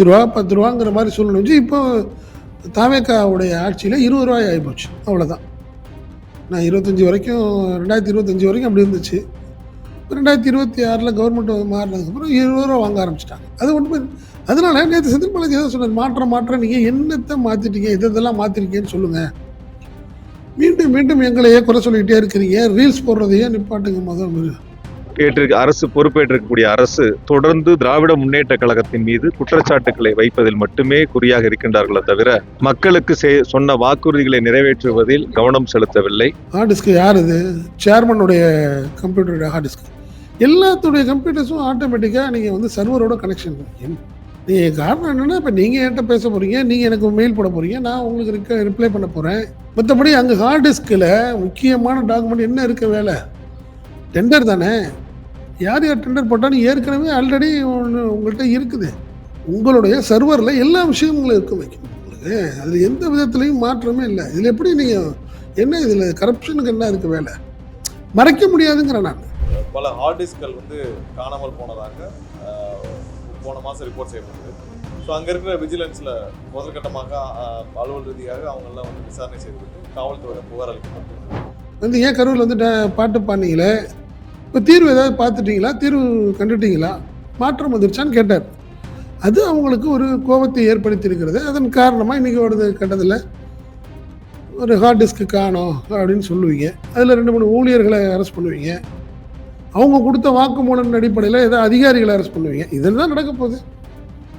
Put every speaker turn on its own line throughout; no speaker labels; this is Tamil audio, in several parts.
ரூபா 10 ரூபாங்கிற மாதிரி சூழ்நிலை வச்சு இப்போ தாவேக்காவுடைய ஆட்சியில் 20 ரூபாய் ஆகிப்போச்சு. அவ்வளோதான். நான் 25 வரைக்கும் 2025 வரைக்கும் அப்படி இருந்துச்சு. 2026 கவர்மெண்ட் மாறினதுக்கப்புறம் 20 ரூபா வாங்க ஆரம்பிச்சிட்டாங்க. அது ஒன்றுமே அதனால நேற்று செந்தில் பாலாஜி தான் சொன்னார், மாற்றம் நீங்கள் என்னத்தை மாற்றிட்டீங்க, இதெல்லாம் மாற்றிருக்கீங்கன்னு சொல்லுங்கள். மீண்டும் மீண்டும் எங்களையே குறை சொல்லிக்கிட்டே இருக்கிறீங்க, ரீல்ஸ் போடுறதையே நிப்பாட்டுங்க. முதல்
அரசு பொறுப்பேற்றிருக்கக்கூடிய அரசு தொடர்ந்து திராவிட முன்னேற்ற கழகத்தின் மீது குற்றச்சாட்டுக்களை வைப்பதில் மட்டுமே குறியாக இருக்கின்றார்களே தவிர மக்களுக்கு சொன்ன வாக்குறுதிகளை நிறைவேற்றுவதில் கவனம் செலுத்தவில்லை.
ஹார்ட் டிஸ்க் யார் இது? சேர்மனுடைய கம்ப்யூட்டருடைய ஹார்ட் டிஸ்க். எல்லாத்துடைய கம்ப்யூட்டர்ஸும் ஆட்டோமேட்டிக்காக நீங்கள் வந்து சர்வரோட கனெக்ஷன் பண்ணுங்க. நீங்கள் காரணம் என்னென்னா, இப்போ நீங்கள் என்கிட்ட பேச போகிறீங்க, நீங்கள் எனக்கு மெயில் போட போகிறீங்க, நான் உங்களுக்கு ரிப்ளை பண்ண போகிறேன். மற்றபடி அங்கே ஹார்ட் டிஸ்கில் முக்கியமான டாக்குமெண்ட் என்ன இருக்க வேலை? டெண்டர் தானே. யார் டெண்டர் போட்டாலும் ஏற்கனவே ஆல்ரெடி உங்கள்கிட்ட இருக்குது. உங்களுடைய சர்வரில் எல்லா விஷயங்களும் இருக்கும் வைக்கணும் உங்களுக்கு. அதில் எந்த விதத்துலையும் மாற்றமே இல்லை. இதில் எப்படி நீங்கள் என்ன இதில் கரப்ஷனுக்கு என்ன இருக்குது வேலை? மறைக்க முடியாதுங்கிறேன் நான்.
பல ஹார்ட் டிஸ்க்கள் வந்து காணாமல் போனதாக போன மாதம் ரிப்போர்ட் செய்யப்பட்டது. ஸோ அங்கே இருக்கிற விஜிலன்ஸில் முதற்கட்டமாக அலுவல் ரீதியாக அவங்கெல்லாம் வந்து விசாரணை செய்துவிட்டு காவல்துறை புகார் அளிக்கப்பட்டது.
வந்து ஏன் கரூரில் வந்து பாட்டு பாடினீங்களே, இப்போ தீர்வு ஏதாவது பார்த்துட்டீங்களா, தீர்வு கண்டுட்டீங்களா, மாற்றம் வந்துருச்சான்னு கேட்டார். அது அவங்களுக்கு ஒரு கோபத்தை ஏற்படுத்தி இருக்கிறது. அதன் காரணமாக இன்றைக்கி ஒரு கட்டத்தில் ஒரு ஹார்ட் டிஸ்க்கு காணோம் அப்படின்னு சொல்லுவீங்க. அதில் 2-3 ஊழியர்களை அரெஸ்ட் பண்ணுவீங்க. அவங்க கொடுத்த வாக்குமூலம் அடிப்படையில் ஏதாவது அதிகாரிகளை அரெஸ்ட் பண்ணுவீங்க. இதில் தான் நடக்க போகுது.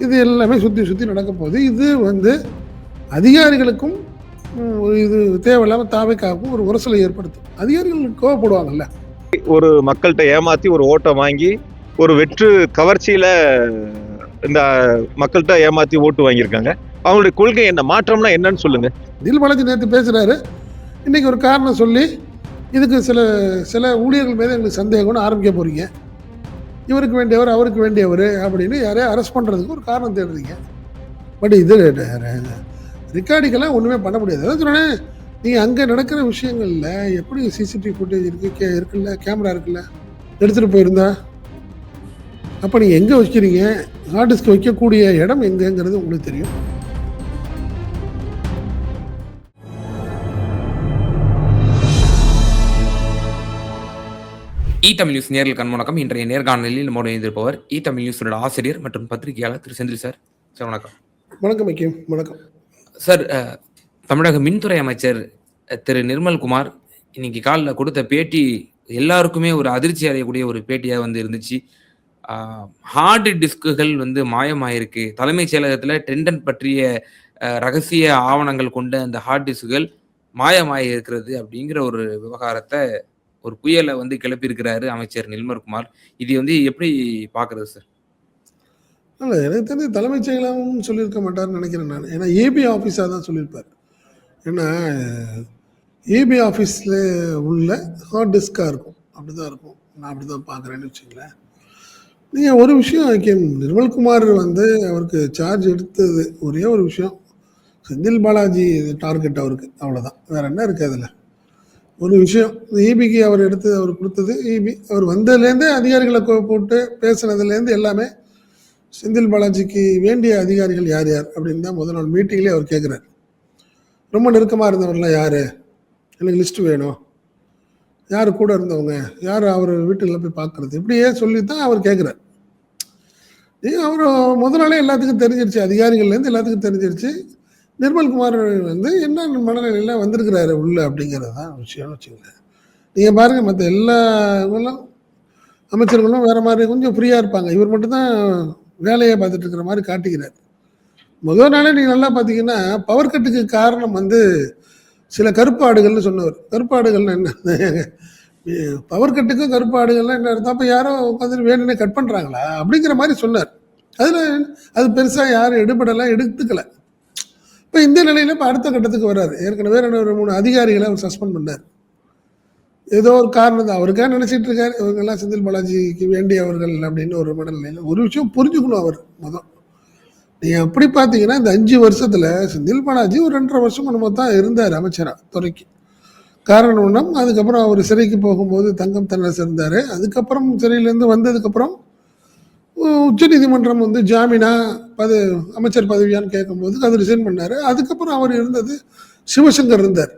இது எல்லாமே சுற்றி நடக்க போகுது. இது வந்து அதிகாரிகளுக்கும் இது தேவையில்லாமல் தாவேக்காவுக்கும் ஒரு உரசலை ஏற்படுத்தும். அதிகாரிகள் கோவப்படுவாங்கல்ல.
ஒரு மக்கள்கிட்ட ஏமாற்றி ஒரு ஓட்டை வாங்கி ஒரு வெற்று கவர்ச்சியில் இந்த மக்கள்கிட்ட ஏமாற்றி ஓட்டு வாங்கியிருக்காங்க. அவங்களுடைய கொள்கை என்ன, மாற்றம்னா என்னன்னு சொல்லுங்கள்.
செந்தில் பாலாஜி நேற்று பேசுகிறாரு, இன்றைக்கி ஒரு காரணம் சொல்லி இதுக்கு சில ஊழியர்கள் மீது எங்களுக்கு சந்தேகம்னு ஆரம்பிக்க போகிறீங்க. இவருக்கு வேண்டியவர் அவருக்கு வேண்டியவர் அப்படின்னு யாரையும் அரெஸ்ட் பண்ணுறதுக்கு ஒரு காரணம் தேடுறீங்க. பட் இது ரெக்கார்டிங்கெல்லாம் ஒன்றுமே பண்ண முடியாது. அதான் சொன்னேன், நீங்கள் அங்கே நடக்கிற விஷயங்களில் எப்படி சிசிடிவி ஃபுட்டேஜ் இருக்குல்ல, கேமரா இருக்குல்ல, எடுத்துகிட்டு போயிருந்தா அப்போ நீங்கள் எங்கே வைக்கிறீங்க, ஹார்ட் டிஸ்க் வைக்கக்கூடிய இடம் எங்கேங்கிறது உங்களுக்கு தெரியும்.
தமிழ் நியூஸ் நேரில் கண்வணக்கம். இன்றைய நேர்காணலில் நம்மோடு இணைந்திருப்பவர் தமிழ் நியூஸோட ஆசிரியர் மற்றும் பத்திரிகையாளர் திரு செந்தில் சார். சார் வணக்கம்.
வணக்கம் ஐக்கியம். வணக்கம்
சார். தமிழக மின்துறை அமைச்சர் திரு நிர்மல்குமார் இன்னைக்கு காலில் கொடுத்த பேட்டி எல்லாருக்குமே ஒரு அதிர்ச்சி அடையக்கூடிய ஒரு பேட்டியாக வந்து இருந்துச்சு. ஹார்டு டிஸ்குகள் வந்து மாயமாயிருக்கு, தலைமைச் செயலகத்தில் டெண்டர் பற்றிய ரகசிய ஆவணங்கள் கொண்ட அந்த ஹார்ட் டிஸ்குகள் மாயமாகி இருக்கிறது அப்படிங்கிற ஒரு விவகாரத்தை, ஒரு புயலை வந்து கிளப்பியிருக்கிறாரு அமைச்சர் நிர்மல்குமார். இது வந்து எப்படி பார்க்குறது சார்?
இல்லை, எனக்கு தெரிஞ்சு தலைமைச் செயலகம் சொல்லியிருக்க மாட்டார்னு நினைக்கிறேன் நான். ஏன்னா ஏபி ஆஃபீஸாக தான் சொல்லியிருப்பார். ஏன்னா ஏபி ஆஃபீஸில் உள்ள ஹார்ட் டிஸ்காக இருக்கும், அப்படி தான் இருக்கும். நான் அப்படி தான் பார்க்குறேன்னு வச்சுங்களேன். நீங்கள் ஒரு விஷயம், நிர்மல்குமார் வந்து அவருக்கு சார்ஜ் எடுத்தது ஒரே ஒரு விஷயம், செந்தில் பாலாஜி டார்கெட் அவருக்கு, அவ்வளோதான். வேறு என்ன இருக்குது அதில்? ஒரு விஷயம், ஈபிக்கு அவர் கொடுத்தது ஈபி. அவர் வந்ததுலேருந்தே அதிகாரிகளை போட்டு பேசுனதுலேருந்து எல்லாமே செந்தில் பாலாஜிக்கு வேண்டிய அதிகாரிகள் யார் யார் அப்படின்னு தான் முதல் நாள் மீட்டிங்லேயே அவர் கேட்குறாரு. ரொம்ப நெருக்கமாக இருந்தவங்களாம் யார், எனக்கு லிஸ்ட்டு வேணும், யார் கூட இருந்தவங்க, யார் அவர் வீட்டில் போய் பார்க்குறது, இப்படியே சொல்லி தான் அவர் கேட்குறாரு. அவர் முதல் நாளே எல்லாத்துக்கும் தெரிஞ்சிருச்சு, அதிகாரிகள்லேருந்து எல்லாத்துக்கும் தெரிஞ்சிருச்சு நிர்மல்குமார் வந்து என்ன மனநிலையில் வந்திருக்கிறாரு உள்ள அப்படிங்கிறது தான் விஷயம்னு வச்சுங்களேன். நீங்கள் பாருங்கள், மற்ற எல்லா இவங்களும் அமைச்சர்களும் வேறு மாதிரி கொஞ்சம் ஃப்ரீயாக இருப்பாங்க. இவர் மட்டும்தான் வேலையை பார்த்துட்டு இருக்கிற மாதிரி காட்டிக்கிறார். முதல் நாளே நீங்கள் நல்லா பார்த்தீங்கன்னா, பவர் கட்டுக்கு காரணம் வந்து சில கருப்பு ஆடுகள்னு சொன்னவர். கருப்பு ஆடுகள்னு என்ன, பவர் கட்டுக்கும் கருப்பு ஆடுகள்லாம் என்ன அர்த்தம்? அப்போ யாரோ உட்காந்து வேணுன்னே கட் பண்ணுறாங்களா அப்படிங்கிற மாதிரி சொன்னார். அதில் அது பெருசாக யாரும் எடுத்துக்கலை. இப்போ இந்த நிலையில் இப்போ அடுத்த கட்டத்துக்கு வர்றாரு. ஏற்கனவே 2-3 அதிகாரிகளை அவர் சஸ்பெண்ட் பண்ணார். ஏதோ ஒரு காரணம் தான் அவருக்காக நினச்சிட்டு இருக்காரு, இவங்கெல்லாம் செந்தில் பாலாஜிக்கு வேண்டியவர்கள் அப்படின்னு ஒரு மனநிலையில். ஒரு விஷயம் புரிஞ்சுக்கணும், அவர் நீங்கள் அப்படி பார்த்தீங்கன்னா இந்த 5 வருஷத்தில் செந்தில் பாலாஜி ஒரு 2.5 வருஷம் நம்ம தான் இருந்தார் அமைச்சராக துறைக்கு. காரணம் ஒன்றா, அதுக்கப்புறம் அவர் சிறைக்கு போகும்போது தங்கம் தென்னரசு இருந்தார். அதுக்கப்புறம் சிறையிலேருந்து வந்ததுக்கப்புறம் உச்சநீதிமன்றம் வந்து ஜாமீனா அமைச்சர் பதவியான்னு கேட்கும்போது அது ரிசைன் பண்ணார். அதுக்கப்புறம் அவர் இருந்தது சிவசங்கர் இருந்தார்.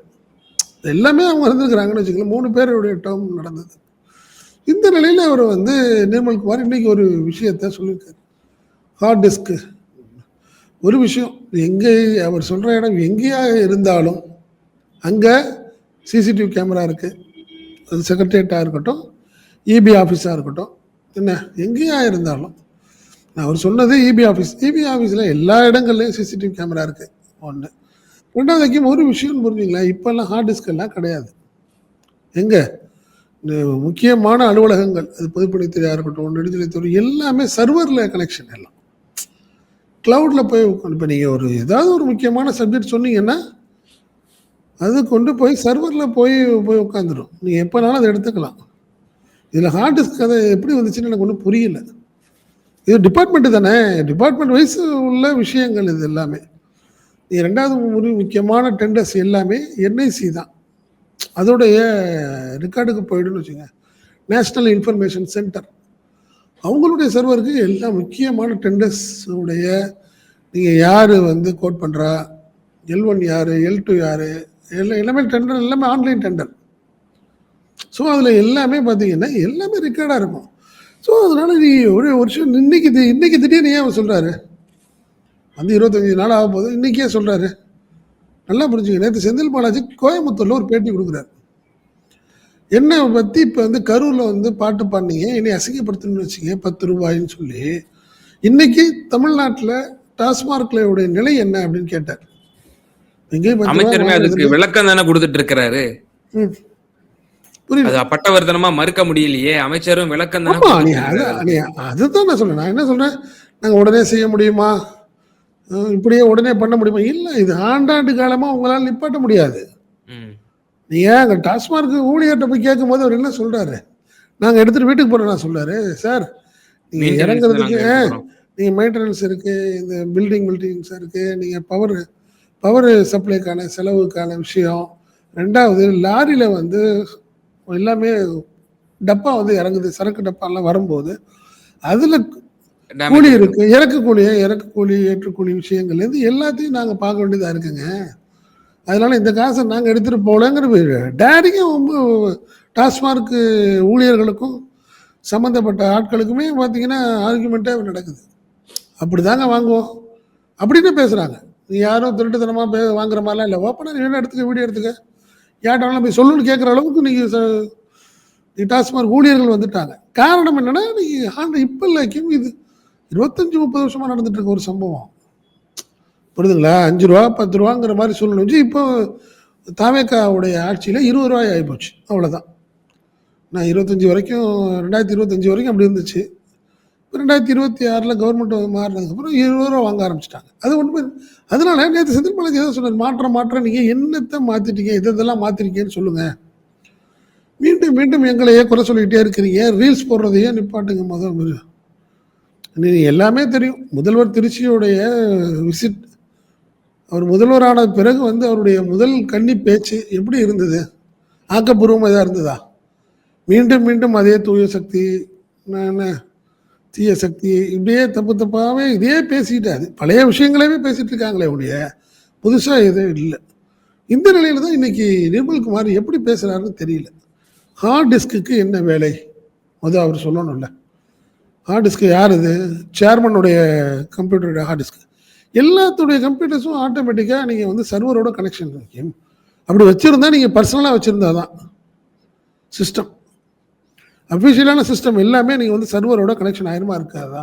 எல்லாமே அவங்க இருந்திருக்கிறாங்கன்னு வச்சுக்கலாம். 3 பேருடைய டேர்ம் நடந்தது. இந்த நிலையில் அவர் வந்து நிர்மல்குமார் இன்னைக்கு ஒரு விஷயத்த சொல்லியிருக்காரு. ஹார்ட் டிஸ்க்கு ஒரு விஷயம், எங்கே அவர் சொல்கிற இடம் எங்கேயா இருந்தாலும் அங்கே சிசிடிவி கேமரா இருக்குது. அது செக்ரட்டரியேட்டாக இருக்கட்டும், இபி ஆஃபீஸாக இருக்கட்டும், என்ன எங்கேயா இருந்தாலும் அவர் சொன்னது இபி ஆஃபீஸில் எல்லா இடங்கள்லையும் சிசிடிவி கேமரா இருக்குது. ஒன்று. ரெண்டாவதுக்கும் ஒரு விஷயம் புரிஞ்சுங்களேன், இப்போல்லாம் ஹார்ட் டிஸ்க் எல்லாம் கிடையாது. எங்கே முக்கியமான அலுவலகங்கள், அது பொதுப்பணித்துறையாக இருக்கட்டும், நெடுஞ்சாலைத்துறை, எல்லாமே சர்வரில் கனெக்ஷன். எல்லாம் க்ளவுடில் போய் உட்காந்து, இப்போ நீங்கள் ஒரு ஏதாவது ஒரு முக்கியமான சப்ஜெக்ட் சொன்னீங்கன்னா அது கொண்டு போய் சர்வரில் போய் உட்காந்துடும். நீங்கள் எப்போனாலும் அதை எடுத்துக்கலாம். இதில் ஹார்ட் டிஸ்க் அதை எப்படி வந்துச்சுன்னு எனக்கு ஒன்றும் புரியல. இது டிபார்ட்மெண்ட்டு தானே, டிபார்ட்மெண்ட் வைஸ் உள்ள விஷயங்கள் இது எல்லாமே. ரெண்டாவது ஒரு முக்கியமான டெண்டர்ஸ் எல்லாமே என்ஐசி தான், அதோடைய ரெக்கார்டுக்கு போயிடுன்னு வச்சுங்க. நேஷ்னல் இன்ஃபர்மேஷன் சென்டர் அவங்களுடைய சர்வருக்கு எல்லா முக்கியமான டெண்டர்ஸ் உடைய நீங்கள் யார் வந்து கோட் பண்ணுறா, L1 யார், L2 யார், எல்லாமே டெண்டர், எல்லாமே ஆன்லைன் டெண்டர். ஸோ அதில் எல்லாமே பார்த்தீங்கன்னா எல்லாமே ரெக்கார்டாக இருக்கும். ஸோ அதனால நீ ஒரு வருஷம் இன்னைக்கு திடீர்னு ஏன் அவர் சொல்கிறாரு, வந்து 25 நாள் ஆக போது இன்றைக்கே சொல்கிறாரு. நல்லா புரிஞ்சுங்க. நேற்று செந்தில் பாலாஜி கோயம்புத்தூரில் ஒரு பேட்டி கொடுக்குறாரு. என்னை பற்றி இப்போ வந்து கரூரில் வந்து பாட்டு பாடினீங்க, என்னை அசிங்கப்படுத்தணும்னு வச்சுங்க 10 ரூபாயின்னு சொல்லி. இன்னைக்கு தமிழ்நாட்டில் டாஸ்மார்க்ல நிலை என்ன அப்படின்னு கேட்டார்.
அமைச்சருமே அதுக்கு விளக்கம் தானே கொடுத்துட்டு இருக்கிறாரு. புரியுது, பட்டவர்த்தனமா மறுக்க முடியலையே. அமைச்சரும் விளக்கம் தானே.
அதுதான் நான் சொல்றேன். நான் என்ன சொல்றேன், நாங்கள் உடனே செய்ய முடியுமா, இப்படியே உடனே பண்ண முடியுமா? இல்லை, இது ஆண்டாண்டு காலமாக உங்களால் நிப்பாட்ட முடியாது. நீங்கள் அங்கே டாஸ்மார்க் ஊழியர்கிட்ட போய் கேட்கும்போது அவர் என்ன சொல்கிறாரு, நாங்கள் எடுத்துகிட்டு வீட்டுக்கு போகிறோம். நான் சொல்கிறாரு, சார் நீங்கள் இறங்குறதுக்கு நீங்கள் மெயின்டெனன்ஸ் இருக்குது, இந்த பில்டிங்ஸ் இருக்குது, நீங்கள் பவர் சப்ளைக்கான செலவுக்கான விஷயம். ரெண்டாவது ரெண்டாவது வந்து எல்லாமே டப்பா வந்து இறங்குது, சரக்கு டப்பாலாம் வரும்போது அதில் கூலி இருக்குது, இறக்கு கூலி ஏற்றுக்கூலி விஷயங்கள்லேருந்து எல்லாத்தையும் நாங்கள் பார்க்க வேண்டியதாக இருக்குங்க. அதனால இந்த காசை நாங்கள் எடுத்துகிட்டு போகலங்கிற டேரிக்கும் டாஸ்மார்க் ஊழியர்களுக்கும் சம்மந்தப்பட்ட ஆட்களுக்குமே பார்த்தீங்கன்னா ஆர்குமெண்ட்டாக நடக்குது. அப்படி தாங்க வாங்குவோம் அப்படின்னு பேசுகிறாங்க. நீ யாரும் திருட்டுத்தனமாக வாங்குற மாதிரிலாம் இல்லை. ஓப்பனாக நீ வேணும் எடுத்துக்க, வீடியோ எடுத்துக்க, யார்ட்டாலும் போய் சொல்லணும்னு கேட்குற அளவுக்கு நீங்கள் டாஸ்மார்க் ஊழியர்கள் வந்துட்டாங்க. காரணம் என்னென்னா, நீங்கள் இப்போ இல்லைக்கும் இது 25-30 வருஷமாக நடந்துட்டு இருக்க ஒரு சம்பவம். புரியுதுங்களா? 5 ரூபா 10 ரூபாங்கிற மாதிரி சொல்லணும் வச்சு இப்போ தாவேக்காவுடைய ஆட்சியில் 20 ரூபாய் ஆகிப்போச்சு. அவ்வளோதான். நான் 2025 வரைக்கும் அப்படி இருந்துச்சு. இப்போ 2026 கவர்மெண்ட் மாறினதுக்கப்புறம் 20 ரூபா வாங்க ஆரம்பிச்சிட்டாங்க. அது ஒன்று. அதனால நேற்று செந்தில் பாலாஜி எதாவது சொன்னார், மாற்றம் நீங்கள் என்னத்தை மாற்றிட்டீங்க, இதெல்லாம் மாற்றிருக்கீங்கன்னு சொல்லுங்கள். மீண்டும் எங்களையே குறை சொல்லிக்கிட்டே இருக்கிறீங்க, ரீல்ஸ் போடுறதையே நிப்பாட்டுங்க. எல்லாமே தெரியும். முதல்வர் திருச்சியோடைய விசிட், அவர் முதல்வரான பிறகு வந்து அவருடைய முதல் கன்னி பேச்சு எப்படி இருந்தது, ஆக்கப்பூர்வமாக இதாக இருந்ததா? மீண்டும் அதே தூய சக்தி, தீய சக்தி, இப்படியே தப்பாகவே இதே பேசிக்கிட்டாது. பழைய விஷயங்களவே பேசிகிட்டு இருக்காங்களே ஒழிய புதுசாக எதுவும் இல்லை. இந்த நிலையில் தான் இன்னைக்கு நிர்மல்குமார் எப்படி பேசுகிறாருன்னு தெரியல. ஹார்ட் டிஸ்க்கு என்ன வேலை அவர் சொல்லணும்ல. ஹார்ட் டிஸ்க்கு யார் இது? சேர்மனுடைய கம்ப்யூட்டருடைய ஹார்ட் டிஸ்க்கு. எல்லாத்துடைய கம்ப்யூட்டர்ஸும் ஆட்டோமேட்டிக்காக நீங்கள் வந்து சர்வரோட கனெக்ஷன் இருக்கும். அப்படி வச்சுருந்தா நீங்கள் பர்சனலாக வச்சுருந்தா தான் சிஸ்டம், அஃபிஷியலான சிஸ்டம் எல்லாமே நீங்கள் வந்து சர்வரோட கனெக்ஷன் ஆயிருமா இருக்காதா?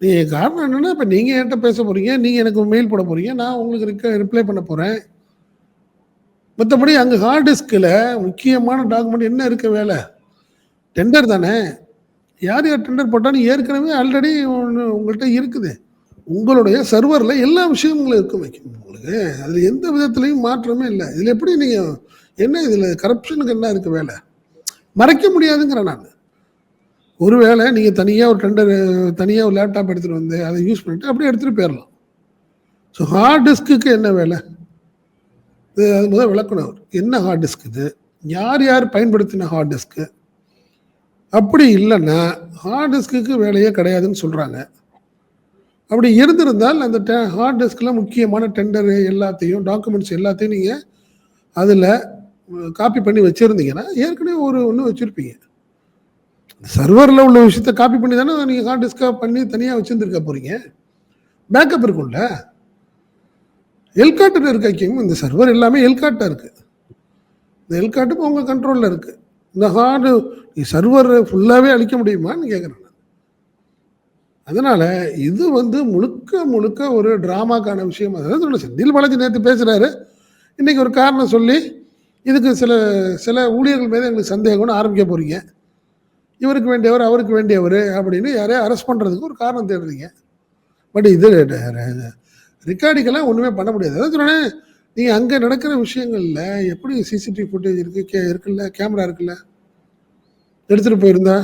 நீங்கள் காரணம் என்னென்னா, இப்போ நீங்கள் என்கிட்ட பேச போகிறீங்க, நீங்கள் எனக்கு மெயில் போட போகிறீங்க, நான் உங்களுக்கு ரிப்ளை பண்ண போகிறேன். மற்றபடி அங்கே ஹார்ட் டிஸ்கில் முக்கியமான டாக்குமெண்ட் என்ன இருக்க வேலை? டெண்டர் தானே. யார் டெண்டர் போட்டாலும் ஏற்கனவே ஆல்ரெடி உங்கள்கிட்ட இருக்குது. உங்களுடைய சர்வரில் எல்லா விஷயங்களும் இருக்கும் வைக்கணும் உங்களுக்கு. அதில் எந்த விதத்துலையும் மாற்றமே இல்லை. இதில் எப்படி நீங்கள் என்ன, இதில் கரப்ஷனுக்கு என்ன இருக்க வேலை? மறைக்க முடியாதுங்கிறேன் நான். ஒருவேளை நீங்கள் தனியாக ஒரு ஒரு லேப்டாப் எடுத்துகிட்டு வந்து அதை யூஸ் பண்ணிட்டு அப்படியே எடுத்துகிட்டு போயிடலாம். ஸோ ஹார்ட் டிஸ்க்கு என்ன வேலை? அது முதல் விளக்கணும். அவர் என்ன ஹார்ட் டிஸ்க், இது யார் பயன்படுத்தின ஹார்ட் டிஸ்க்கு, அப்படி இல்லைன்னா ஹார்ட் டிஸ்க்கு வேலையே கிடையாதுன்னு சொல்கிறாங்க. அப்படி இருந்திருந்தால் அந்த ஹார்ட் டிஸ்கில் முக்கியமான டெண்டரு எல்லாத்தையும் டாக்குமெண்ட்ஸ் எல்லாத்தையும் நீங்கள் அதில் காப்பி பண்ணி வச்சுருந்தீங்கன்னா ஏற்கனவே ஒன்று வச்சுருப்பீங்க. சர்வரில் உள்ள விஷயத்த காப்பி பண்ணி தானே நீங்கள் ஹார்ட் டிஸ்காக பண்ணி தனியாக வச்சுருந்துருக்க போகிறீங்க. பேக்கப் இருக்கும்ல. எல்காட்டில் இருக்கைக்கும் இந்த சர்வர் எல்லாமே எல்காட்டாக இருக்குது. இந்த எல்காட்டு உங்கள் கண்ட்ரோலில் இருக்குது. இந்த ஹார்டு சர்வர் ஃபுல்லாகவே அழிக்க முடியுமான்னு கேட்குறேன் நான். அதனால் இது முழுக்க முழுக்க ஒரு ட்ராமாக்கான விஷயம். அதாவது செந்தில் பாலாஜி நேற்று பேசுகிறாரு, இன்றைக்கி ஒரு காரணம் சொல்லி இதுக்கு சில ஊழியர்கள் மீது எங்களுக்கு சந்தேகம்னு ஆரம்பிக்க போகிறீங்க. இவருக்கு வேண்டியவர் அவருக்கு வேண்டியவர் அப்படின்னு யாரையும் அரெஸ்ட் பண்ணுறதுக்கு ஒரு காரணம் தேடுறீங்க. பட் இது ரெக்கார்டிங்கெல்லாம் ஒன்றுமே பண்ண முடியாது. அதாவது சொன்னேன், நீங்கள் அங்கே நடக்கிற விஷயங்களில் எப்படி சிசிடிவி ஃபுட்டேஜ் இருக்குல்ல, கேமரா இருக்குல்ல, எடுத்துகிட்டு போயிருந்தா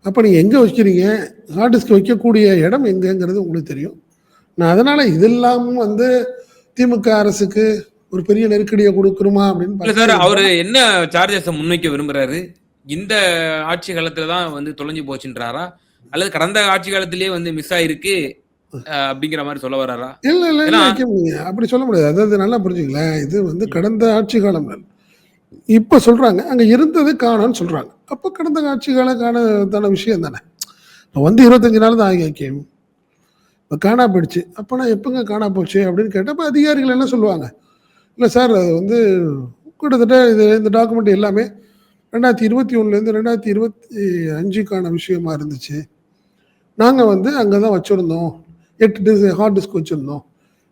அப்போ நீங்கள் எங்கே வைக்கிறீங்க, ஹார்ட் டிஸ்க் வைக்கக்கூடிய இடம் எங்கேங்கிறது உங்களுக்கு தெரியும். நான் அதனால் இதெல்லாம் திமுக அரசுக்கு ஒரு பெரிய நெருக்கடியை கொடுக்குறோமா அப்படின்னு
சார் அவர் என்ன சார்ஜஸ் முன்வைக்க விரும்புறாரு? இந்த ஆட்சி காலத்துல தான் தொலைஞ்சு போச்சுன்றாரா, அல்லது கடந்த ஆட்சி காலத்திலேயே மிஸ் ஆயிருக்கு அப்படிங்கிற மாதிரி சொல்ல வர்றாரா?
இல்ல அப்படி சொல்ல முடியாது. அதாவது நல்லா புரிஞ்சுங்களேன், இது கடந்த ஆட்சி காலம் இப்ப சொல்றாங்க, அங்க இருந்தது காணோன்னு சொல்றாங்க. அப்ப கடந்த ஆட்சி காலத்தான விஷயம் தானே. 25 நாள் தான் ஆகி இப்போ காணா போயிடுச்சு. அப்போனா எப்போங்க காணா போச்சு அப்படின்னு கேட்டப்ப அதிகாரிகள் என்ன சொல்லுவாங்க, இல்லை சார் அது கிட்டத்தட்ட இந்த டாக்குமெண்ட் எல்லாமே 2021 2025 விஷயமா இருந்துச்சு. நாங்கள் அங்கே தான் வச்சுருந்தோம், 8 ஹார்ட் டிஸ்க் வச்சுருந்தோம்,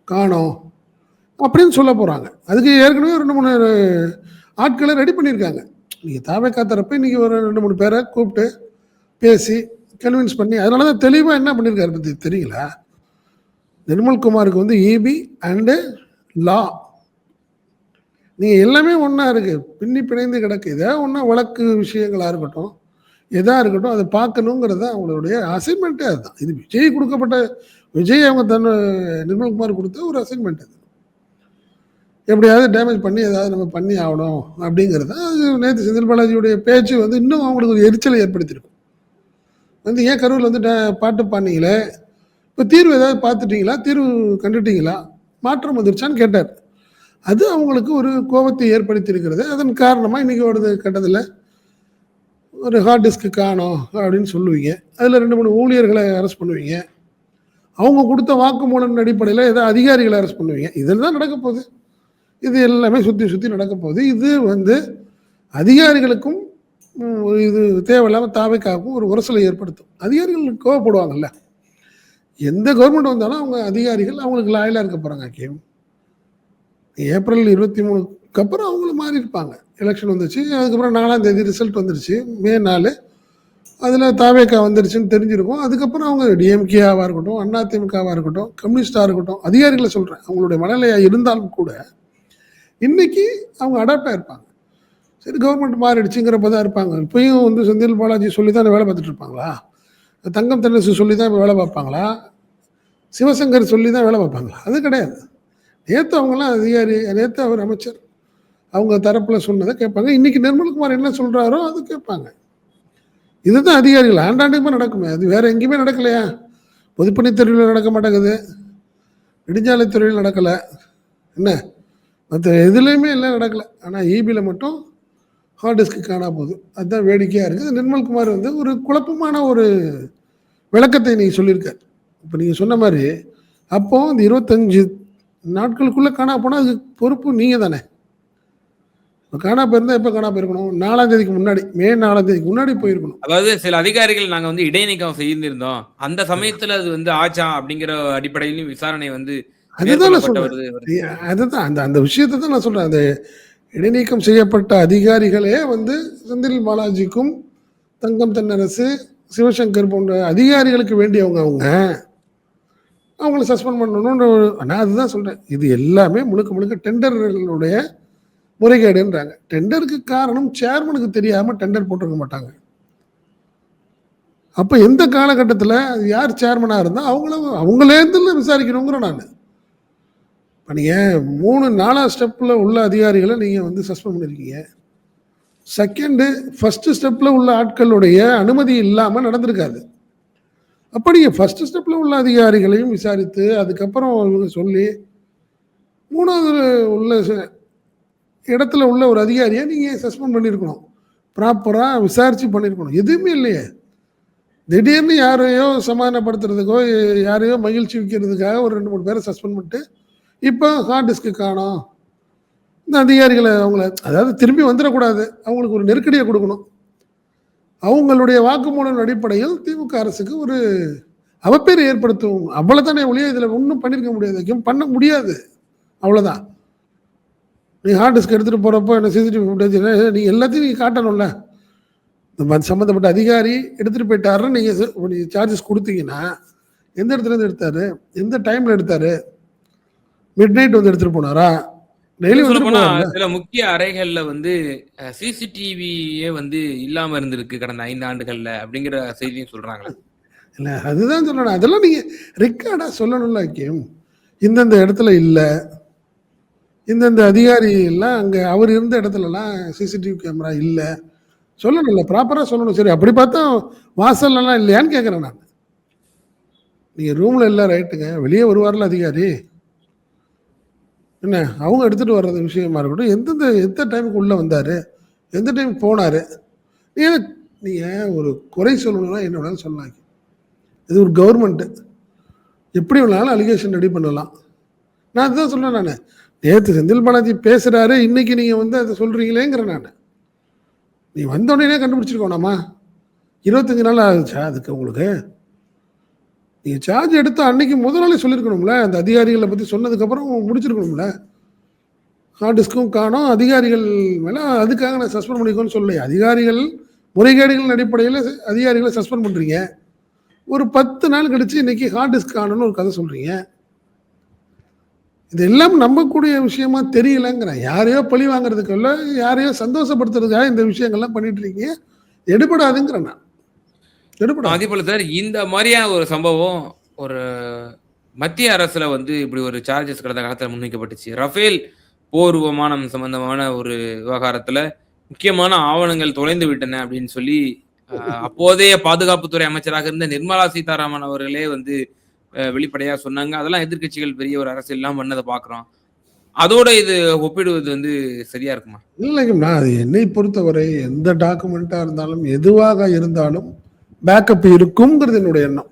காணோம் அப்படின்னு சொல்ல போகிறாங்க. அதுக்கு ஏற்கனவே 2-3 ஆட்களை ரெடி பண்ணியிருக்காங்க. நீங்கள் தாவேக்கா தரப்ப இன்றைக்கி ஒரு 2-3 பேரை கூப்பிட்டு பேசி கன்வின்ஸ் பண்ணி, அதனால தான் தெளிவாக என்ன பண்ணியிருக்காரு பற்றி தெரியுங்களா, நிர்மல்குமாருக்கு இபி அண்டு லா நீங்கள் எல்லாமே ஒன்றா இருக்குது, பின்னி பிணைந்து கிடக்கு. இதாக ஒன்றா வழக்கு விஷயங்களாக இருக்கட்டும், எதாக இருக்கட்டும், அதை பார்க்கணுங்கிறது அவங்களுடைய அசைன்மெண்ட்டே அதுதான். இது விஜய் அவங்க நிர்மல்குமார் கொடுத்த ஒரு அசைன்மெண்ட். அது எப்படியாவது டேமேஜ் பண்ணி ஏதாவது நம்ம பண்ணி ஆகணும் அப்படிங்கிறது தான். அது நேற்று செந்தில் பாலாஜியுடைய பேச்சு இன்னும் அவங்களுக்கு ஒரு எரிச்சலை ஏற்படுத்தியிருக்கும். ஏன் கரூரில் பாட்டு பாடினீங்களே, இப்போ தீர்வு ஏதாவது பார்த்துட்டீங்களா, தீர்வு கண்டுட்டீங்களா, மாற்றம் வந்துருச்சான்னு கேட்டார். அது அவங்களுக்கு ஒரு கோபத்தை ஏற்படுத்தி இருக்கிறது. அதன் காரணமாக இன்றைக்கி ஒரு கட்டத்தில் ஒரு ஹார்ட் டிஸ்க்கு காணோம் அப்படின்னு சொல்லுவீங்க. அதில் 2-3 ஊழியர்களை அரெஸ்ட் பண்ணுவீங்க. அவங்க கொடுத்த வாக்குமூலம் அடிப்படையில் ஏதோ அதிகாரிகளை அரெஸ்ட் பண்ணுவீங்க. இதில் தான் நடக்க போகுது. இது எல்லாமே சுற்றி நடக்க போகுது. இது அதிகாரிகளுக்கும் இது தேவையில்லாமல் தாவைக்காகவும் ஒரு உரசலை ஏற்படுத்தும். அதிகாரிகள் கோவப்படுவாங்கல்ல. எந்த கவர்மெண்ட் வந்தாலும் அவங்க அதிகாரிகள் அவங்களுக்கு லாயலாக இருக்க போகிறாங்க. ஏப்ரல் 23 அப்புறம் அவங்களும் மாறி இருப்பாங்க. எலெக்ஷன் வந்துச்சு, அதுக்கப்புறம் 4ஆம் தேதி ரிசல்ட் வந்துருச்சு, மே 4. அதில் தாவேக்கா வந்துருச்சுன்னு தெரிஞ்சிருக்கும். அதுக்கப்புறம் அவங்க டிஎம்கேவாக இருக்கட்டும், அதிமுகவாக இருக்கட்டும், கம்யூனிஸ்டாக இருக்கட்டும், அதிகாரிகளை சொல்கிறேன், அவங்களுடைய மனநிலையாக இருந்தாலும் கூட இன்னைக்கு அவங்க அடாப்டாக இருப்பாங்க. சரி, கவர்மெண்ட் மாறிடுச்சுங்கிறப்ப தான் இருப்பாங்க. இப்பயும் செந்தில் பாலாஜி சொல்லி தான் வேலை பார்த்துட்டு இருப்பாங்களா, தங்கம் தென்னரசு சொல்லி தான் வேலை பார்ப்பாங்களா, சிவசங்கர் சொல்லி தான் வேலை பார்ப்பாங்களா? அது கிடையாது. நேற்று அவங்களாம் அதிகாரி, நேற்று அவர் அமைச்சர், அவங்க தரப்பில் சொன்னதை கேட்பாங்க. இன்றைக்கி நிர்மல்குமார் என்ன சொல்கிறாரோ அது கேட்பாங்க. இதுதான் அதிகாரிகள் ஆண்டாண்டுக்குமே நடக்குமே. அது வேறு எங்கேயுமே நடக்கலையா? பொதுப்பணித்துறையில் நடக்க மாட்டேங்குது, நெடுஞ்சாலைத்துறையில் நடக்கலை, என்ன மற்ற எதுலேயுமே எல்லாம் நடக்கலை. ஆனால் ஈபியில் மட்டும் ஹார்ட் டிஸ்க்கு காணா போகுது. அதுதான் வேடிக்கையாக இருக்குது. நிர்மல்குமார் ஒரு குழப்பமான ஒரு விளக்கத்தை நீங்கள் சொல்லியிருக்கார். இப்போ நீங்கள் சொன்ன மாதிரி அப்போது இந்த 25 நாட்களுக்குள்ளே காணா போனால் அதுக்கு பொறுப்பு நீங்கள் தானே. இப்போ காணா போயிருந்தால் எப்போ காணா போயிருக்கணும்? 4ஆம் தேதிக்கு முன்னாடி, மே 4ஆம் தேதிக்கு முன்னாடி போயிருக்கணும்.
அதாவது சில அதிகாரிகள் நாங்கள் இடைநீக்கம் செய்திருந்தோம், அந்த சமயத்தில் அது ஆச்சா அப்படிங்கிற அடிப்படையிலும் விசாரணை
அதுதான் நான் சொல்கிறேன். அதுதான் அந்த விஷயத்தை தான் நான் சொல்கிறேன். அந்த இடைநீக்கம் செய்யப்பட்ட அதிகாரிகளே செந்தில் பாலாஜிக்கும் தங்கம் தென்னரசு, சிவசங்கர் போன்ற அதிகாரிகளுக்கு வேண்டியவங்க அவங்கள சஸ்பெண்ட் பண்ணணும்னு நான் அதுதான் சொல்கிறேன். இது எல்லாமே முழுக்க டெண்டர்களுடைய முறைகேடுன்றாங்க. டெண்டருக்கு காரணம் சேர்மனுக்கு தெரியாமல் டெண்டர் போட்டிருக்க மாட்டாங்க. அப்போ எந்த காலகட்டத்தில் யார் சேர்மனாக இருந்தால் அவங்களேருந்து விசாரிக்கணுங்கிற நான். இப்போ நீங்கள் 3-4 ஸ்டெப்பில் உள்ள அதிகாரிகளை நீங்கள் சஸ்பெண்ட் பண்ணியிருக்கீங்க. செகண்டு ஃபர்ஸ்ட் ஸ்டெப்ல உள்ள ஆட்களுடைய அனுமதி இல்லாம நடந்திருக்காது. அப்ப நீங்க ஃபர்ஸ்ட் ஸ்டெப்ல உள்ள அதிகாரிகளையும் விசாரித்து, அதுக்கப்புறம் இவங்க சொல்லி, 3வது உள்ள இடத்துல உள்ள ஒரு அதிகாரியை நீங்க சஸ்பெண்ட் பண்ணியிருக்கணும். ப்ராப்பரா விசாரிச்சு பண்ணியிருக்கணும். எதுவுமே இல்லையே. திடீர்னு யாரையோ சமாதானப்படுத்துறதுக்கோ, யாரையோ மகிழ்ச்சி வைக்கிறதுக்காக ஒரு 2, 3 பேரை சஸ்பெண்ட் பண்ணிட்டு, இப்போ ஹார்ட் டிஸ்க் காணோம். இந்த அதிகாரிகளை அவங்கள அதாவது திரும்பி வந்துடக்கூடாது. அவங்களுக்கு ஒரு நெருக்கடியை கொடுக்கணும். அவங்களுடைய வாக்குமூலம் அடிப்படையில் திமுக அரசுக்கு ஒரு அவப்பேறு ஏற்படுத்தும். அவ்வளவுதானே ஒழிய இதுல ஒன்றும் பண்ணிருக்க முடியாது. பண்ண முடியாது. அவ்வளவுதான். நீ ஹார்ட் டிஸ்க் எடுத்துட்டு போறப்போ என்ன சிசிடிவி ஃபுட்டேஜ் நீ எல்லாத்தையும் நீங்க காட்டணும்ல. சம்பந்தப்பட்ட அதிகாரி எடுத்துட்டு போயிட்டாருன்னு நீங்க சார்ஜஸ் கொடுத்தீங்கன்னா, எந்த இடத்துல இருந்து எடுத்தாரு, எந்த டைம்ல எடுத்தாரு, மிட் நைட் வந்து எடுத்துட்டு போனாரா, டெய்லி
சொல்ல
வந்துட்டு
போனா
போவார்ல.
சில முக்கிய அறைகள்ல வந்து சிசிடிவியே வந்து இல்லாம இருந்திருக்கு கடந்த 5 ஆண்டுகள்ல அப்படிங்கிற செய்தியும் சொல்றாங்களே.
இல்ல அதுதான் சொல்லணும். அதெல்லாம் நீங்க ரெக்கார்டா சொல்லணும்ல ஐக்கியம். இந்தந்த இடத்துல இல்ல, இந்தந்த அதிகாரி எல்லாம் அங்க அவர் இருந்த இடத்துலலாம் சிசிடிவி கேமரா இல்ல சொல்லணும்ல. ப்ராப்பரா சொல்லணும். சரி அப்படி பார்த்தா வாசல்லாம் இல்லையான்னு கேட்குறேன் நான். நீங்க ரூம்ல இல்லை ரைட்டுங்க, வெளியே வருவார்ல அதிகாரி, என்ன அவங்க எடுத்துட்டு வர்றது விஷயமா இருக்கட்டும், எந்த டைமுக்கு உள்ள வந்தாரு, எந்த டைம் போனாரு, நீங்க நீங்க ஒரு குறை சொல்லணும்னா என்ன வேணாலும் சொல்லலாம். இது ஒரு கவர்மெண்ட், எப்படி வேணாலும் அலிகேஷன் ரெடி பண்ணலாம். நான் அதுதான் சொல்றேன். நான் நேற்று செந்தில் பாலாஜி பேசுறாரு, இன்னைக்கு நீங்க வந்து அதை சொல்றீங்களேங்கிறேன். நான் நீ வந்த உடனே கண்டுபிடிச்சிருக்கோனாமா, 25 நாள் ஆகுச்சா அதுக்கு உங்களுக்கு? நீங்க சார்ஜ் எடுத்து அன்னைக்கு முதலாளி சொல்லியிருக்கணும்ல. அந்த அதிகாரிகளை பத்தி சொன்னதுக்கப்புறம் முடிச்சிருக்கணும்ல. ஹார்ட் டிஸ்க்கும் காணும், அதிகாரிகள் மேல அதுக்காக நான் சஸ்பெண்ட் பண்ணிக்கோன்னு சொல்லலையே. அதிகாரிகள் முறைகேடுகளின் அடிப்படையில் அதிகாரிகளை சஸ்பெண்ட் பண்றீங்க. ஒரு 10 நாள் கழிச்சு இன்னைக்கு ஹார்ட் டிஸ்க் காணும்னு ஒரு கதை சொல்றீங்க. இது எல்லாம் நம்பக்கூடிய விஷயமா தெரியலங்கிறேன். யாரையோ பழி வாங்குறதுக்குள்ள, யாரையோ சந்தோஷப்படுத்துறதுக்காக இந்த விஷயங்கள்லாம் பண்ணிட்டு இருக்கீங்க. எடுபடாதுங்கிறேன் நான். எடுபடாது.
அதே போல சார் இந்த மாதிரியான ஒரு சம்பவம் ஒரு மத்திய அரசுல வந்து இப்படி ஒரு சார்ஜஸ் கடந்த காலத்துல முன்வைக்கப்பட்டுச்சு. ரஃபேல் போர் விமானம் சம்பந்தமான ஒரு விவகாரத்துல முக்கியமான ஆவணங்கள் தொலைந்து விட்டன அப்படின்னு சொல்லி அப்போதைய பாதுகாப்புத்துறை அமைச்சராக இருந்த நிர்மலா சீதாராமன் அவர்களே வந்து வெளிப்படையா சொன்னாங்க. அதெல்லாம் எதிர்க்கட்சிகள் பெரிய ஒரு அரசியல் எல்லாம் பண்ணதை பாக்குறோம். அதோட இது ஒப்பிடுவது வந்து சரியா இருக்குமா?
இல்லைங்க, நான் அது என்னை பொறுத்தவரை எந்த டாக்குமெண்டா இருந்தாலும் எதுவாக இருந்தாலும் பேக்கப் இருக்குங்கிறது என்னுடைய எண்ணம்.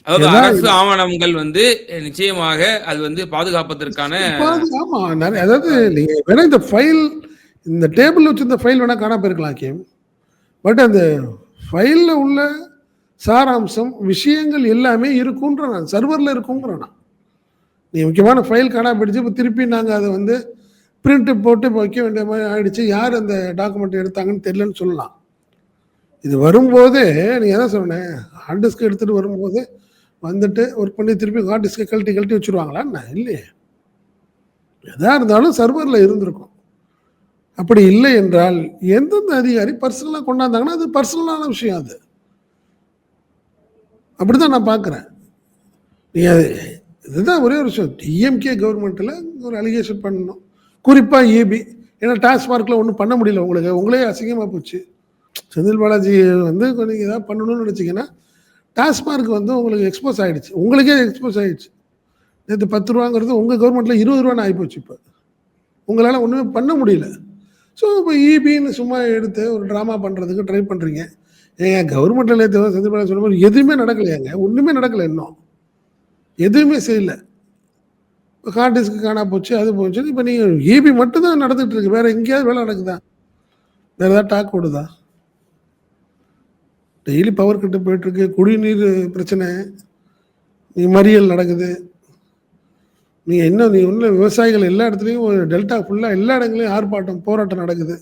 அதாவது அரசு ஆவணங்கள் வந்து நிச்சயமாக அது வந்து பாதுகாப்பதற்கான
ஆமா நிறைய, அதாவது நீங்க வேணா இந்த ஃபைல், இந்த டேபிள் வச்சிருந்த ஃபைல் வேணா காணாம போயிருக்கலாம் கேம். பட் அந்த ஃபைல்ல உள்ள சாராம்சம் விஷயங்கள் எல்லாமே இருக்குன்ற நான் சர்வர்ல இருக்குங்கிறேன் நான். நீ முக்கியமான ஃபைல் காணாம போயிடுச்சு, இப்போ திருப்பி நாங்கள் அதை வந்து பிரிண்ட் போட்டு வைக்க வேண்டிய மாதிரி ஆயிடுச்சு, யார் அந்த டாக்குமெண்ட் எடுத்தாங்கன்னு தெரியலன்னு சொல்லலாம். இது வரும்போதே நீ எதான் சொன்னேன், ஹார்ட் டிஸ்க் எடுத்துட்டு வரும்போது வந்துட்டு ஒர்க் பண்ணி திருப்பி ஹார்ட் டிஸ்கை கழட்டி வச்சுருவாங்களா என்ன? இல்லையே. எதா இருந்தாலும் சர்வரில் இருந்திருக்கும். அப்படி இல்லை என்றால் எந்தெந்த அதிகாரி பர்சனலாக கொண்டாந்தாங்கன்னா அது பர்சனலான விஷயம். அது அப்படிதான் நான் பார்க்குறேன். நீ இதுதான் ஒரே ஒரு விஷயம். டிஎம்கே கவர்மெண்ட்டில் ஒரு அலிகேஷன் பண்ணணும், குறிப்பாக ஏபி. ஏன்னா டாஸ்மார்க்கில் ஒன்றும் பண்ண முடியல, உங்களே அசிங்கமாக போச்சு. செந்தில் பாலாஜி வந்து நீங்கள் ஏதாவது பண்ணணும்னு நினச்சிங்கன்னா டாஸ்மார்க் வந்து உங்களுக்கு எக்ஸ்போஸ் ஆகிடுச்சு, உங்களுக்கே எக்ஸ்போஸ் ஆகிடுச்சு. நேற்று 10 ரூபாங்கிறது உங்கள் கவர்மெண்ட்டில் 20 ரூபான்னு ஆகிப்போச்சு. இப்போ உங்களால் ஒன்றுமே பண்ண முடியல. ஸோ இப்போ இபின்னு சும்மா எடுத்து ஒரு ட்ராமா பண்ணுறதுக்கு ட்ரை பண்ணுறீங்க. ஏங்க கவர்மெண்ட்டில் நேற்று செந்தில் பாலாஜி சொன்ன மாதிரி எதுவுமே நடக்கலையாங்க, ஒன்றுமே நடக்கலை, இன்னும் எதுவுமே செய்யலை. இப்போ ஹார்ட் டிஸ்க்கு காணா போச்சு, அது போச்சு. இப்போ நீங்கள் இபி மட்டும் தான் நடந்துகிட்டு இருக்கு, வேறு எங்கேயாவது வேலை நடக்குதா? வேறு ஏதாவது டாக் ஓடுதா? டெய்லி பவர் கட்டு போயிட்டுருக்கு, குடிநீர் பிரச்சனை, மறியல் நடக்குது. நீ ஒன்றும் விவசாயிகள் எல்லா இடத்துலையும் ஒரு டெல்டா ஃபுல்லாக எல்லா இடங்களையும் ஆர்ப்பாட்டம் போராட்டம் நடக்குது.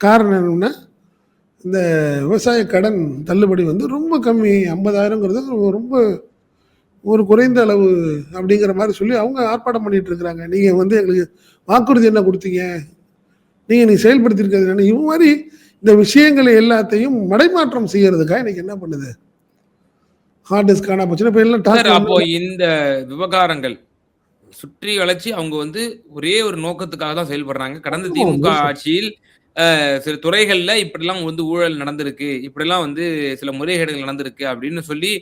காரணம் என்னன்னா இந்த விவசாய கடன் தள்ளுபடி வந்து ரொம்ப கம்மி, 50,000ங்கிறது ரொம்ப ஒரு குறைந்த அளவு அப்படிங்கிற மாதிரி சொல்லி அவங்க ஆர்ப்பாட்டம் பண்ணிட்டு இருக்கிறாங்க. நீங்கள் வந்து எங்களுக்கு வாக்குறுதி என்ன கொடுத்தீங்க, நீ செயல்படுத்தியிருக்கிறது என்ன? இவங்க மாதிரி இந்த விஷயங்களை எல்லாத்தையும் மடைமாற்றம் செய்யறதுக்காக இன்னைக்கு என்ன பண்ணுது, ஹார்ட் டிஸ்க் காணா போச்சுன்னா இப்போ எல்லாம்
அப்போ இந்த விவகாரங்கள் சுற்றி வளைச்சு அவங்க வந்து ஒரே ஒரு நோக்கத்துக்காக தான் செயல்படுறாங்க. கடந்த திமுக ஆட்சியில் சில துறைகள்ல இப்படிலாம் வந்து ஊழல் நடந்திருக்கு, இப்படிலாம் வந்து சில முறைகேடுகள் நடந்திருக்கு அப்படின்னு சொல்லி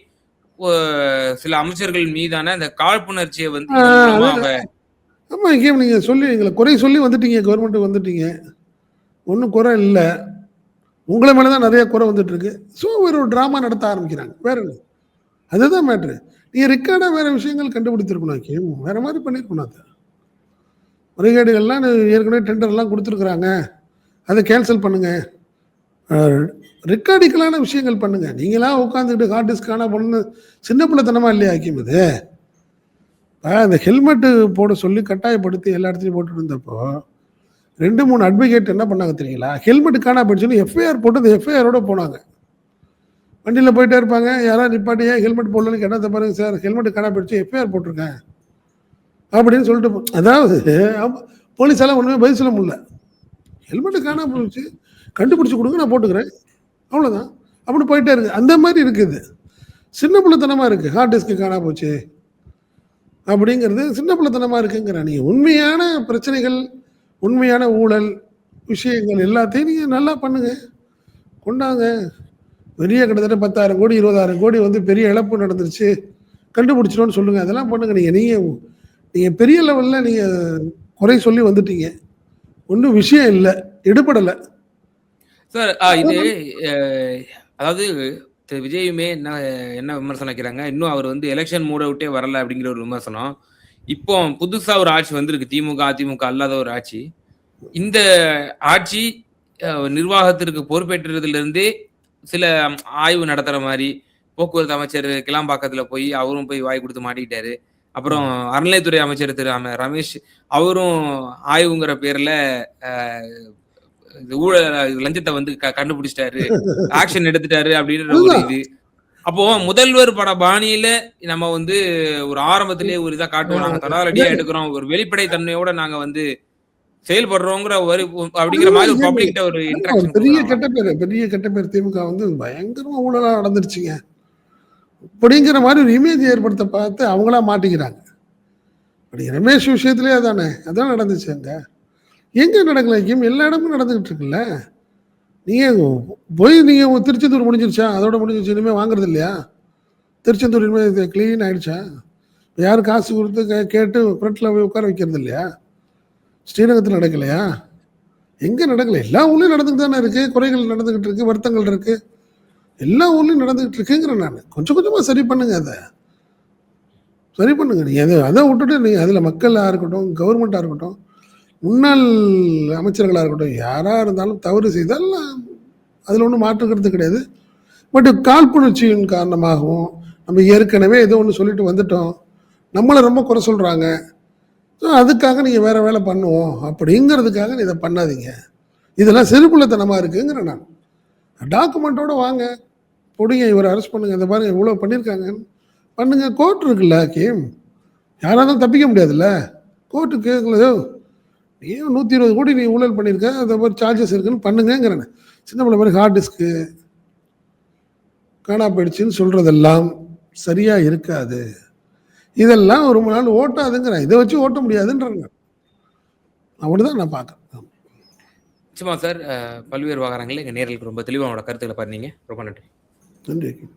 ஒ சில அமைச்சர்கள் மீதான அந்த காழ்ப்புணர்ச்சிய வந்து
ஆ
இதன் மூலமா
அது ஆமா, எங்கேயும் நீங்க சொல்லி எங்கள குறை சொல்லி வந்துட்டீங்க, கவர்மெண்ட்டுக்கு வந்துட்டீங்க. ஒண்ணும் குறை இல்ல. உங்கள மேல தான் நெறைய குறை வந்துட்டு இருக்கு. ஸோ ஒரு டிராமா நடத்த ஆரம்பிக்கிறாங்க. வேற என்ன? அதுதான் மேட்ரு. நீங்க ரெக்கார்டா வேற விஷயங்கள் கண்டுபிடித்திருக்கணும் ஹக்கீம். வேற மாரி பண்ணியிருக்கணும் அத. முறைகேடுகள்லாம் ஏற்கனவே டெண்டர்லாம் குடுத்துருக்காங்க. அத கேன்சல் பண்ணுங்க. அ ரெக்கார்டிக்கலான விஷயங்கள் பண்ணுங்க. நீங்களா உட்காந்துக்கிட்டு ஹார்ட் டிஸ்க் காணாம போனன்னு சின்ன பிள்ளைத்தனமா இல்லையா ஹக்கீம் இது? அந்த ஹெல்மெட் போட சொல்லி கட்டாயப்படுத்தி எல்லா இடத்துலயும் போட்டுட்டு இருந்தப்போ, 2, 3 அட்வொகேட் என்ன பண்ணாங்க தெரியுங்களா? ஹெல்மெட் காணாம போயிடுச்சுன்னு எஃப்ஐஆர் போட்டு அந்த எஃப்ஐஆரோட போனாங்க. வண்டியில போயிட்டே இருப்பாங்க. யாராவது நிப்பாட்டி ஏன் ஹெல்மெட் போடலன்னு கேட்டா, "இதோ பாருங்க சார் ஹெல்மெட் காணாம போயிடுச்சு. எஃப்ஐஆர் போட்டுருக்கேன்." அப்படின்னு சொல்லிட்டு அதாவது போலீஸால ஒண்ணுமே பதில் சொல்ல முடியல. ஹெல்மெட் காணாம போயிடுச்சு. கண்டுபிடிச்சு குடுங்க நான் போட்டுக்கிறேன். அவ்வளோதான். அப்படி போயிட்டே இருக்கு. அந்த மாரி இருக்குது. சின்ன பிள்ளைத்தனமா இருக்கு. ஹார்ட் டிஸ்க் காணாம போச்சு. அப்படிங்கிறது சின்ன பிள்ளைத்தனமா இருக்குங்கிறேன். நீங்க உண்மையான பிரச்சனைகள், உண்மையான ஊழல் விஷயங்கள் எல்லாத்தையும் நீங்க நல்லா பண்ணுங்க. கொண்டாங்க. பெரிய கிட்டத்தட்ட 10,000 கோடி, 20,000 கோடி வந்து பெரிய இழப்பு நடந்துருச்சு. கண்டுபிடிச்சிட்டோம்னு சொல்லுங்க. அதெல்லாம் பண்ணுங்க. நீங்க நீங்க நீங்க பெரிய லெவல்ல நீங்க குறை சொல்லி வந்துட்டீங்க. ஒண்ணும் விஷயம் இல்ல. எடுபடல.
சார் இது அ அதாவது திரு விஜயுமே என்ன என்ன விமர்சனம் வைக்கிறாங்க, இன்னும் அவர் வந்து எலக்ஷன் மூட விட்டே வரல அப்படிங்கிற ஒரு விமர்சனம். இப்போ புதுசா ஒரு ஆட்சி வந்திருக்கு. திமுக, அதிமுக அல்லாத ஒரு ஆட்சி. இந்த ஆட்சி நிர்வாகத்திற்கு பொறுப்பேற்றதிலிருந்தே சில ஆய்வு நடத்துற மாரி, போக்குவரத்து அமைச்சர் கிளாம்பாக்கத்துல போய் அவரும் போய் வாய் குடுத்து மாட்டிக்கிட்டாரு. அப்புறம் அறநிலையத்துறை அமைச்சர் திரு ரமேஷ் அவரும் ஆய்வுங்கிற பேர்ல அ இது லஞ்சத்த வந்து கண்டுபிடிச்சிட்டாரு. ஆக்ஷன் எடுத்துட்டாரு அப்படின்ற ஒரு
அதுதான்.
இது. அப்போ முதல்வர் பட பாணியில நம்ம வந்து ஒரு ஆரம்பத்திலேயே ஒரு இதா காட்டுவோம். நாங்க தடாலடியா எடுக்கிறோம். ஒரு வெளிப்படை தன்மையோட நாங்க வந்து செயல்படுறோங்கிற ஒரு அப்படிங்கிற
அதுதான்
மாரி ஒரு
இயல்பு.
பப்ளிக்ட்ட ஒரு
ஆமா, ஒரு
இன்டராக்ஷன்
பெரிய
குடுக்குறாங்களா?
கெட்ட பேரு. பெரிய கெட்ட பேர் திமுக வந்து பயங்கரமா ஊழலா நடந்துருச்சுங்க. அப்படிங்கிற மாரி ஒரு இமேஜ் ஏற்படுத்த பார்த்து அவங்களா மாட்டிக்கிறாங்க. அப்படி ரமேஷ் விஷயத்திலேயே அதானே. அதான் நடந்துச்சு அங்க. எங்க நடக்கல ஹக்கீம்? எல்லா இடமும் நடந்துகிட்டு இருக்குல்ல. நீங்க போய் நீங்க திருச்செந்தூர் முடிஞ்சிருச்சா? அதோட முடிஞ்சிருச்சு. இனிமே வாங்குறது இல்லையா? திருச்செந்தூர் இனிமே இது கிளீன் ஆயிடுச்சா? யாரும் காசு குடுத்து கேட்டு ஃப்ரண்ட்ல போய் உட்கார வைக்கிறது இல்லையா? ஸ்ரீரங்கத்துல நடக்கலையா? எங்க நடக்கல? எல்லா ஊர்லயும் நடந்துட்டு தானே இருக்கு. குறைகள் நடந்துகிட்டு இருக்கு. வருத்தங்கள் இருக்கு. எல்லா ஊர்லயும் நடந்துகிட்டு இருக்குங்கிறேன் நானு. கொஞ்சம் கொஞ்சமா சரி பண்ணுங்க அத. சரி பண்ணுங்க. நீங்க அத விட்டுட்டு நீங்க அதுல மக்களா இருக்கட்டும், கவர்மெண்ட்டா இருக்கட்டும், முன்னாள் அமைச்சர்களா இருக்கட்டும், யாரா இருந்தாலும் தவறு செய்தால் அதுல ஒண்ணும் மாற்று கருத்து கிடையாது. பட் காழ்ப்புணர்ச்சியின் காரணமாகவும், நம்ம ஏற்கனவே ஏதோ ஒண்ணு சொல்லிட்டு வந்துட்டோம். நம்மள ரொம்ப குறை சொல்றாங்க. ஸோ அதுக்காக நீங்க வேற வேலை பண்ணுவோம். அப்படிங்கிறதுக்காக இத பண்ணாதீங்க. இதெல்லாம் சிறுபிள்ளைத்தனமா இருக்குங்கிறேன் நான். டாக்குமெண்டோட வாங்க. புடிங்க இவர அரெஸ்ட் பண்ணுங்க. இந்த பாருங்க இவ்வளோ பண்ணியிருக்காங்கன்னு. பண்ணுங்க. கோர்ட் இருக்குல்ல ஹக்கீம். யாரா இருந்தாலும் தப்பிக்க முடியாதுல்ல. கோர்ட்டு கேட்கல, "யோவ்! நீ 120 கோடி நீ ஊழல் பண்ணியிருக்க. அந்த மாரி சார்ஜஸ் இருக்குன்னு பண்ணுங்கங்கிறேன்." சின்ன பிள்ளை மாரி ஹார்ட் டிஸ்க்கு காணா போயிடுச்சுன்னு சொல்றதெல்லாம் சரியா இருக்காது. இதெல்லாம் ரொம்ப நாள் ஓட்டாதுங்கிறேன். இத வச்சு ஓட்ட முடியாதுன்றேன் நான். அப்படிதான் நான் பார்க்குறேன்.
நிச்சயமா சார். பல்வேறு விவகாரங்கள்ல எங்க நேயர்களுக்கு ரொம்ப தெளிவா உங்களோட கருத்துக்கள பகிர்ந்தீங்க. ரொம்ப நன்றி.
நன்றி ஹக்கீம்.